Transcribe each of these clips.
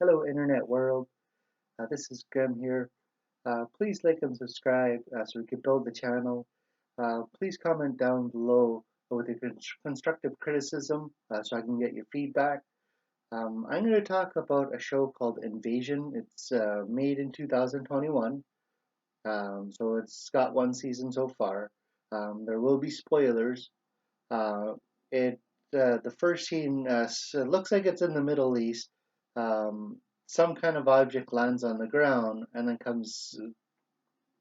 Hello, Internet world. This is Grim here. Please like and subscribe so we can build the channel. Please comment down below with your constructive criticism so I can get your feedback. I'm going to talk about a show called Invasion. It's made in 2021, so it's got one season so far. There will be spoilers. Uh, it the first scene looks like it's in the Middle East. Um, some kind of object lands on the ground and then comes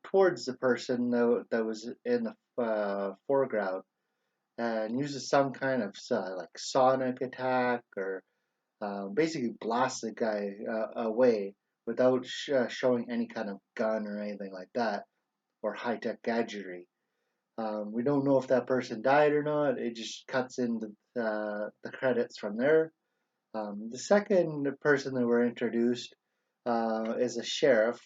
towards the person that was in the foreground and uses some kind of like sonic attack or basically blasts the guy away without showing any kind of gun or anything like that or high tech gadgetry. We don't know if that person died or not. It just cuts into the credits from there. The second person that we're introduced is a sheriff,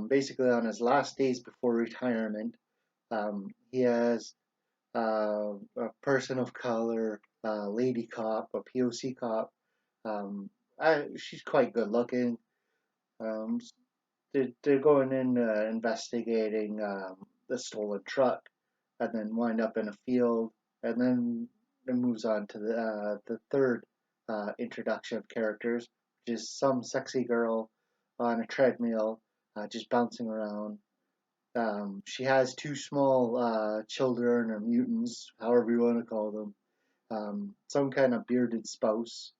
basically on his last days before retirement. He has a person of color, lady cop, a POC cop. Um, she's quite good looking. Um, they're going in investigating the stolen truck, and then wind up in a field, and then it moves on to the third introduction of characters, which is some sexy girl on a treadmill, just bouncing around. She has two small children or mutants, however you want to call them, some kind of bearded spouse,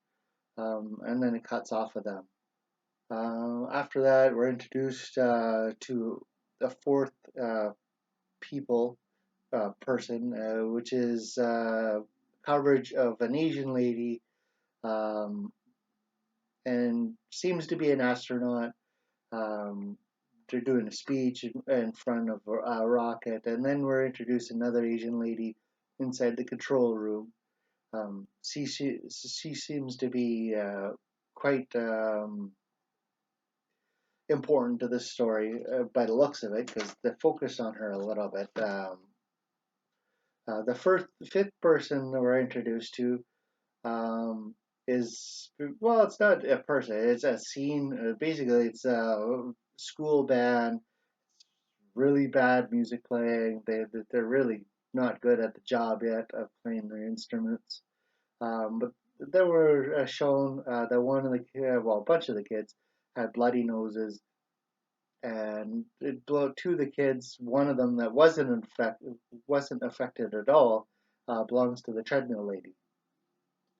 and then it cuts off of them. After that, we're introduced to a fourth people person, which is coverage of an Asian lady, um, and seems to be an astronaut. Um, they're doing a speech in front of a rocket, and then we're introduced another Asian lady inside the control room. She seems to be quite important to this story by the looks of it because they focus on her a little bit. The fifth person that we're introduced to um, is well, it's not a person; it's a scene. Basically, it's a school band, really bad music playing. They're really not good at the job yet of playing their instruments. But they were shown that one of the well, a bunch of the kids had bloody noses, and it blew two of the kids. One of them that wasn't affected at all belongs to the treadmill lady.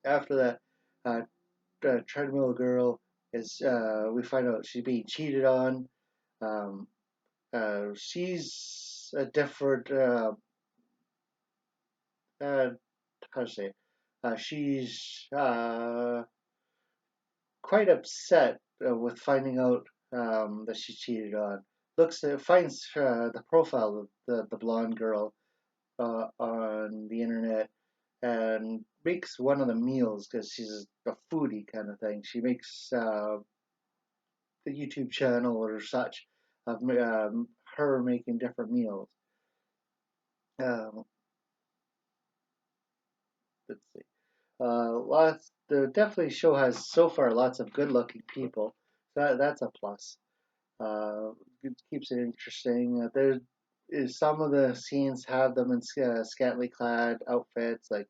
After that, uh, the treadmill girl is we find out she's being cheated on. Um, she's a different uh, how to say she's quite upset with finding out that she cheated on. Finds the profile of the blonde girl on the internet and makes one of the meals because she's a foodie kind of thing. She makes the YouTube channel or such of her making different meals. Um, let's see. Lots. The definitely show has so far lots of good-looking people. That's a plus. Uh, it keeps it interesting. There is some of the scenes have them in scantily clad outfits, like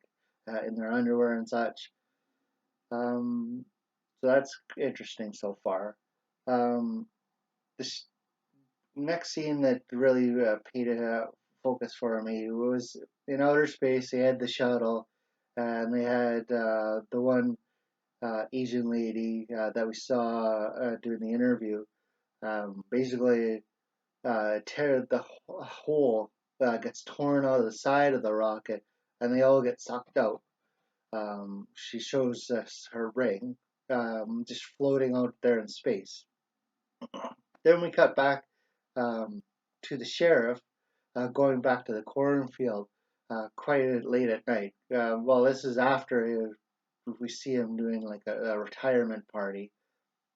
in their underwear and such. Um, so that's interesting so far. Um, this next scene that really paid a focus for me was in outer space. They had the shuttle, and they had the one Asian lady that we saw during the interview. Basically, tear the hole gets torn out of the side of the rocket, and they all get sucked out. She shows us her ring, just floating out there in space. Then we cut back um, to the sheriff going back to the cornfield quite late at night. Well, this is after we see him doing like a retirement party.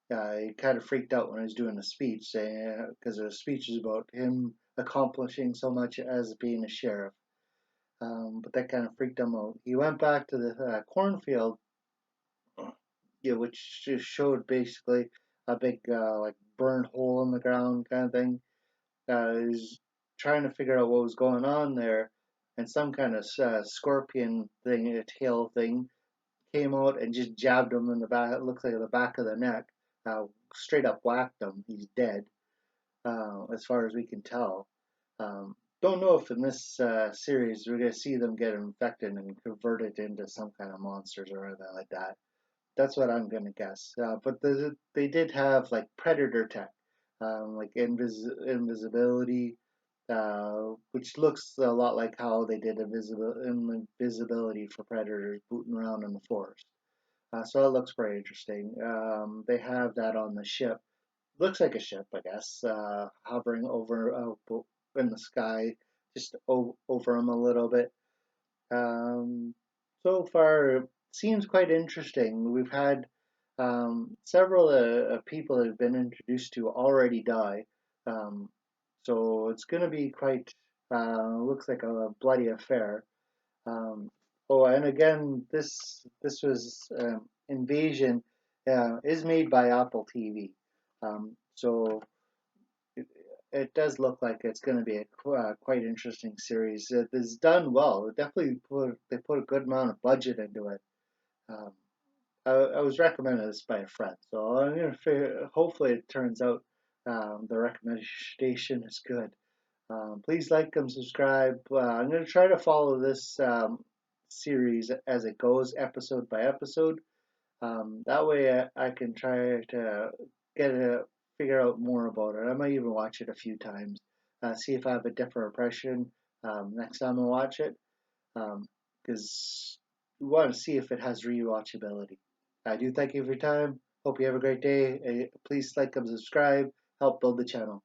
He kind of freaked out when he was doing the speech, saying because the speech is about him accomplishing so much as being a sheriff. But that kind of freaked him out. He went back to the cornfield yeah, which just showed basically a big like burned hole in the ground kind of thing. Is trying to figure out what was going on there, and some kind of scorpion thing, a tail thing, came out and just jabbed him in the back. It looks like the back of the neck. Straight up whacked him. He's dead, as far as we can tell. Don't know if in this series we're going to see them get infected and converted into some kind of monsters or anything like that. That's what I'm gonna guess. But they did have like predator tech, like invisibility, which looks a lot like how they did invisibility for predators booting around in the forest. So that looks pretty interesting. They have that on the ship. Looks like a ship, I guess, hovering over in the sky, just over them a little bit. Um, so far, it seems quite interesting. We've had several people that have been introduced to already die. Um, so it's going to be quite, looks like a bloody affair. Um, oh, and again, this was Invasion is made by Apple TV. So it does look like it's going to be a quite interesting series. It is done well. It definitely they put a good amount of budget into it. Um, I was recommended this by a friend, so I'm gonna figure. Hopefully, it turns out the recommendation is good. Please like and subscribe. I'm gonna try to follow this series as it goes, episode by episode. That way, I can try to get a figure out more about it. I might even watch it a few times, see if I have a different impression next time I watch it, because we want to see if it has rewatchability. I do thank you for your time. Hope you have a great day. Please like and subscribe. Help build the channel.